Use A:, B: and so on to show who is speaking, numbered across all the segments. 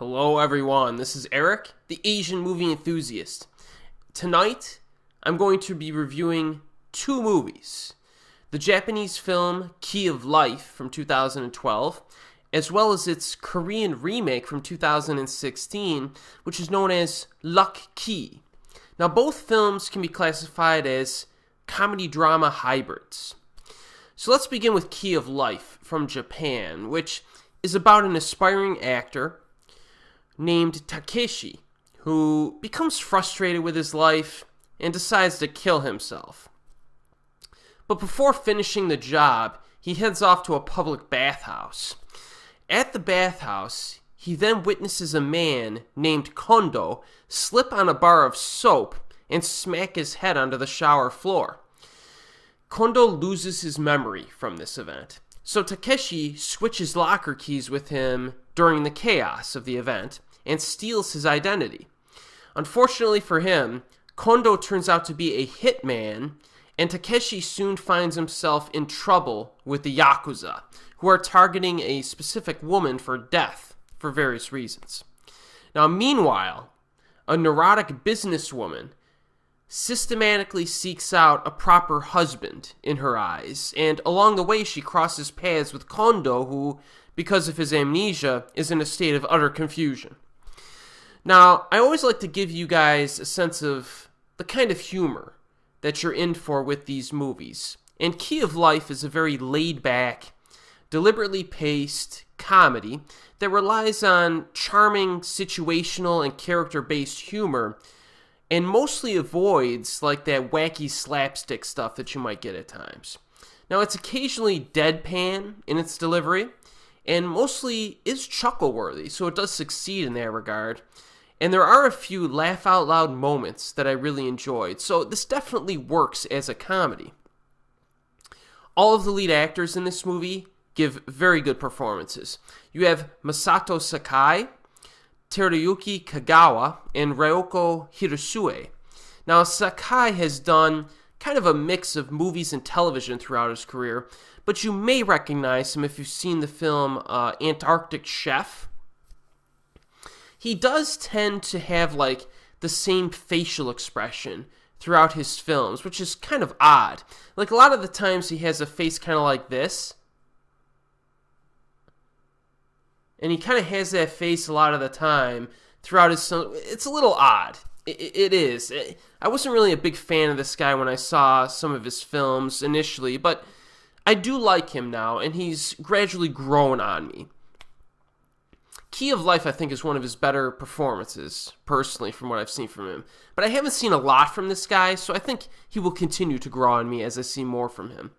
A: Hello everyone, this is Erik, the Asian movie enthusiast. Tonight, I'm going to be reviewing two movies. The Japanese film Key of Life from 2012, as well as its Korean remake from 2016, which is known as Luck Key. Now both films can be classified as comedy-drama hybrids. So let's begin with Key of Life from Japan, which is about an aspiring actor named Takeshi, who becomes frustrated with his life and decides to kill himself. But before finishing the job, he heads off to a public bathhouse. At the bathhouse, he then witnesses a man named Kondo slip on a bar of soap and smack his head onto the shower floor. Kondo loses his memory from this event, so Takeshi switches locker keys with him during the chaos of the event and steals his identity. Unfortunately for him, Kondo turns out to be a hitman, and Takeshi soon finds himself in trouble with the yakuza, who are targeting a specific woman for death for various reasons. Now, meanwhile, a neurotic businesswoman systematically seeks out a proper husband in her eyes, and along the way she crosses paths with Kondo, who, because of his amnesia, is in a state of utter confusion. Now, I always like to give you guys a sense of the kind of humor that you're in for with these movies, and Key of Life is a very laid-back, deliberately paced comedy that relies on charming situational and character-based humor and mostly avoids like that wacky slapstick stuff that you might get at times. Now, it's occasionally deadpan in its delivery and mostly is chuckle-worthy, so it does succeed in that regard. And there are a few laugh-out-loud moments that I really enjoyed, so this definitely works as a comedy. All of the lead actors in this movie give very good performances. You have Masato Sakai, Teruyuki Kagawa, and Ryoko Hirosue. Now, Sakai has done kind of a mix of movies and television throughout his career, but you may recognize him if you've seen the film Antarctic Chef. He does tend to have like the same facial expression throughout his films, which is kind of odd. Like a lot of the times he has a face kind of like this, and he kind of has that face a lot of the time throughout his film. It's a little odd. It is. I wasn't really a big fan of this guy when I saw some of his films initially, but I do like him now, and he's gradually grown on me. Key of Life, I think, is one of his better performances, personally, from what I've seen from him. But I haven't seen a lot from this guy, so I think he will continue to grow on me as I see more from him.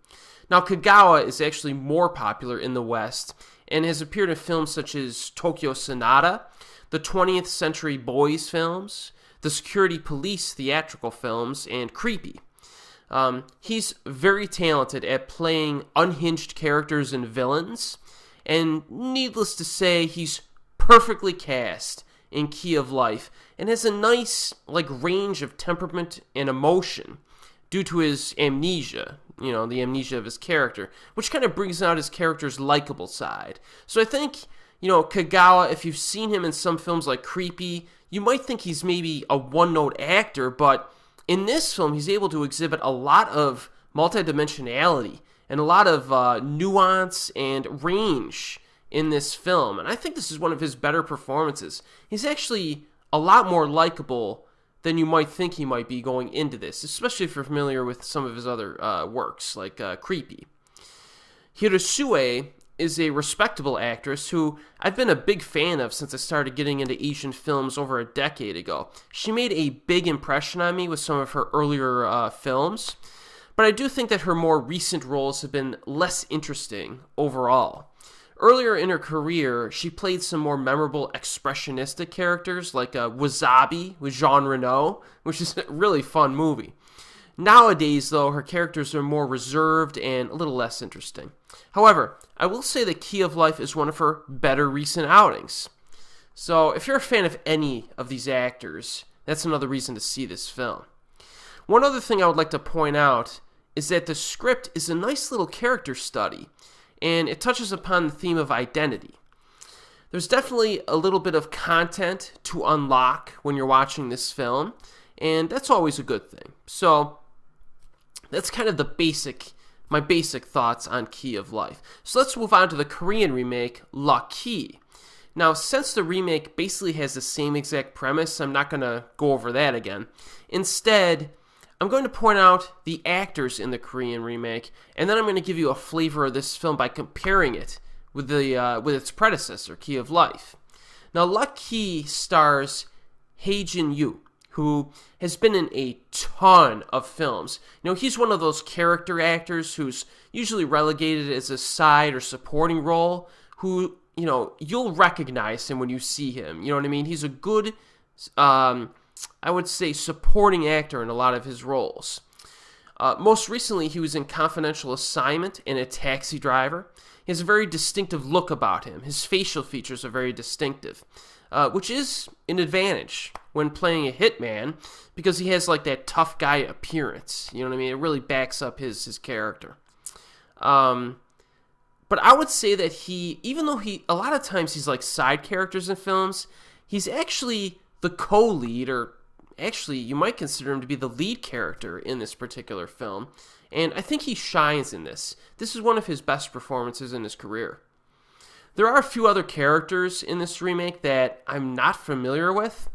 A: Now, Kagawa is actually more popular in the West and has appeared in films such as Tokyo Sonata, the 20th Century Boys films, the Security Police theatrical films, and Creepy. He's very talented at playing unhinged characters and villains, and needless to say, he's perfectly cast in Key of Life and has a nice range of temperament and emotion due to his amnesia, the amnesia of his character, which kind of brings out his character's likable side. So I think, Kagawa, if you've seen him in some films like Creepy, you might think he's maybe a one-note actor, but in this film he's able to exhibit a lot of multidimensionality and a lot of nuance and range in this film, and I think this is one of his better performances. He's actually a lot more likable than you might think he might be going into this, especially if you're familiar with some of his other works, like Creepy. Hirosue is a respectable actress who I've been a big fan of since I started getting into Asian films over a decade ago. She made a big impression on me with some of her earlier films, but I do think that her more recent roles have been less interesting overall. Earlier in her career, she played some more memorable expressionistic characters like Wasabi with Jean Reno, which is a really fun movie. Nowadays, though, her characters are more reserved and a little less interesting. However, I will say that Key of Life is one of her better recent outings. So if you're a fan of any of these actors, that's another reason to see this film. One other thing I would like to point out is that the script is a nice little character study, and it touches upon the theme of identity. There's definitely a little bit of content to unlock when you're watching this film, and that's always a good thing. So that's kind of my basic thoughts on Key of Life. So let's move on to the Korean remake, Lucky. Now, since the remake basically has the same exact premise, I'm not going to go over that again. Instead, I'm going to point out the actors in the Korean remake, and then I'm going to give you a flavor of this film by comparing it with its predecessor, Key of Life. Now, Lucky stars Hae-jin, who has been in a ton of films. He's one of those character actors who's usually relegated as a side or supporting role, who, you'll recognize him when you see him. You know what I mean? He's a good, I would say, supporting actor in a lot of his roles. Most recently, he was in Confidential Assignment and A Taxi Driver. He has a very distinctive look about him. His facial features are very distinctive, which is an advantage when playing a hitman, because he has like that tough guy appearance. You know what I mean? It really backs up his character. But I would say that even though a lot of times he's like side characters in films, he's actually the co-lead, or actually you might consider him to be the lead character in this particular film. And I think he shines in this. This is one of his best performances in his career. There are a few other characters in this remake that I'm not familiar with,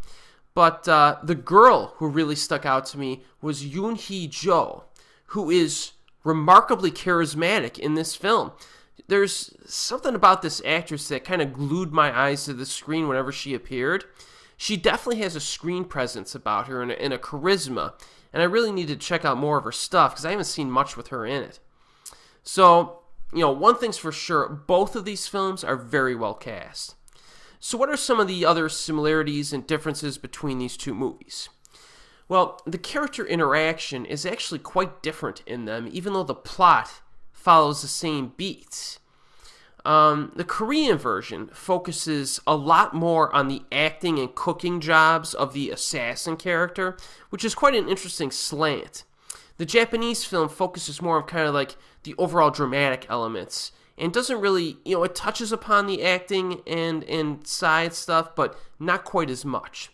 A: but the girl who really stuck out to me was Yoon-hee, who is remarkably charismatic in this film. There's something about this actress that kind of glued my eyes to the screen whenever she appeared. She definitely has a screen presence about her and a charisma, and I really need to check out more of her stuff because I haven't seen much with her in it. So, one thing's for sure, both of these films are very well cast. So what are some of the other similarities and differences between these two movies? Well, the character interaction is actually quite different in them, even though the plot follows the same beats. The Korean version focuses a lot more on the acting and cooking jobs of the assassin character, which is quite an interesting slant. The Japanese film focuses more on kind of like the overall dramatic elements, and doesn't really, it touches upon the acting and side stuff, but not quite as much.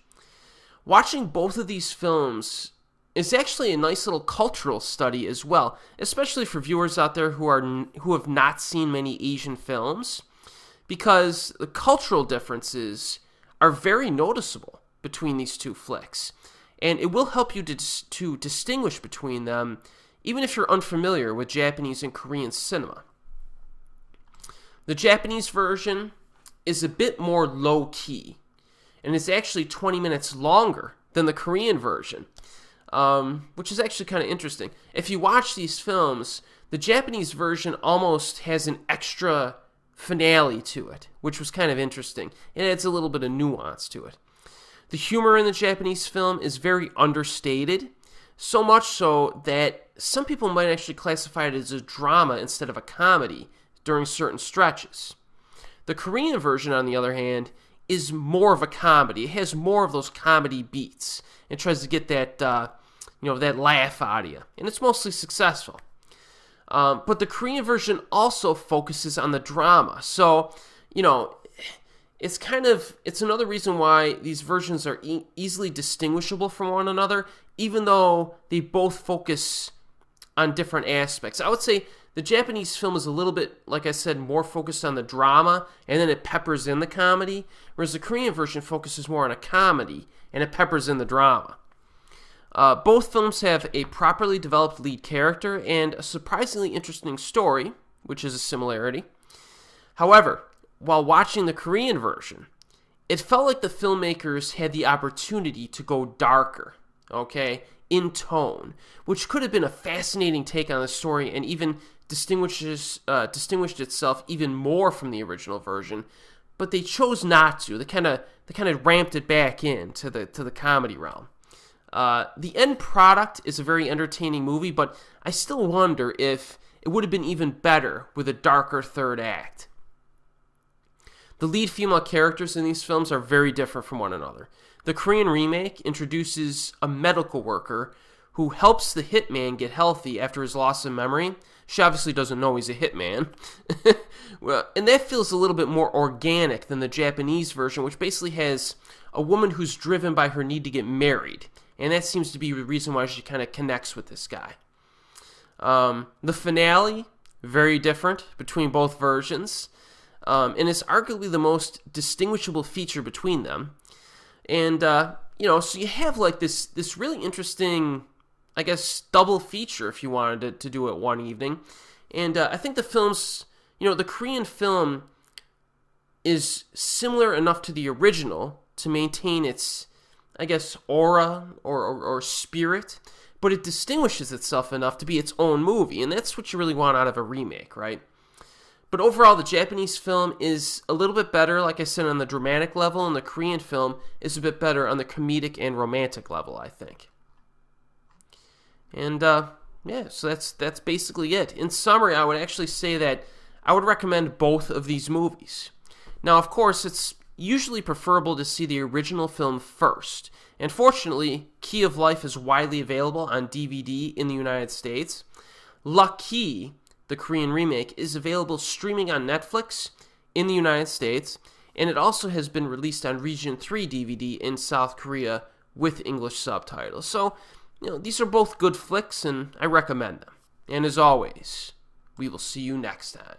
A: Watching both of these films is actually a nice little cultural study as well, especially for viewers out there who have not seen many Asian films, because the cultural differences are very noticeable between these two flicks, and it will help you to distinguish between them, even if you're unfamiliar with Japanese and Korean cinema. The Japanese version is a bit more low-key, and it's actually 20 minutes longer than the Korean version. Which is actually kind of interesting. If you watch these films, the Japanese version almost has an extra finale to it, which was kind of interesting. It adds a little bit of nuance to it. The humor in the Japanese film is very understated, so much so that some people might actually classify it as a drama instead of a comedy during certain stretches. The Korean version, on the other hand, is more of a comedy. It has more of those comedy beats. It tries to get that that laugh out of you, and it's mostly successful. But the Korean version also focuses on the drama, so it's another reason why these versions are easily distinguishable from one another, even though they both focus on different aspects. I would say the Japanese film is a little bit, like I said, more focused on the drama, and then it peppers in the comedy, whereas the Korean version focuses more on a comedy, and it peppers in the drama. Both films have a properly developed lead character and a surprisingly interesting story, which is a similarity. However, while watching the Korean version, it felt like the filmmakers had the opportunity to go darker, in tone, which could have been a fascinating take on the story and even distinguished itself even more from the original version, but they chose not to. They kind of ramped it back in to the comedy realm. The end product is a very entertaining movie, but I still wonder if it would have been even better with a darker third act. The lead female characters in these films are very different from one another. The Korean remake introduces a medical worker who helps the hitman get healthy after his loss of memory, She obviously doesn't know he's a hitman. Well, and that feels a little bit more organic than the Japanese version, which basically has a woman who's driven by her need to get married. And that seems to be the reason why she kind of connects with this guy. The finale, very different between both versions. And it's arguably the most distinguishable feature between them. And, so you have like this really interesting, I guess, double feature if you wanted to do it one evening. And I think the film's, the Korean film is similar enough to the original to maintain its, I guess, aura or spirit, but it distinguishes itself enough to be its own movie, and that's what you really want out of a remake, right? But overall, the Japanese film is a little bit better, like I said, on the dramatic level, and the Korean film is a bit better on the comedic and romantic level, I think. And, so that's basically it. In summary, I would actually say that I would recommend both of these movies. Now, of course, it's usually preferable to see the original film first. And fortunately, Key of Life is widely available on DVD in the United States. Lucky, the Korean remake, is available streaming on Netflix in the United States, and it also has been released on Region 3 DVD in South Korea with English subtitles. So, these are both good flicks, and I recommend them. And as always, we will see you next time.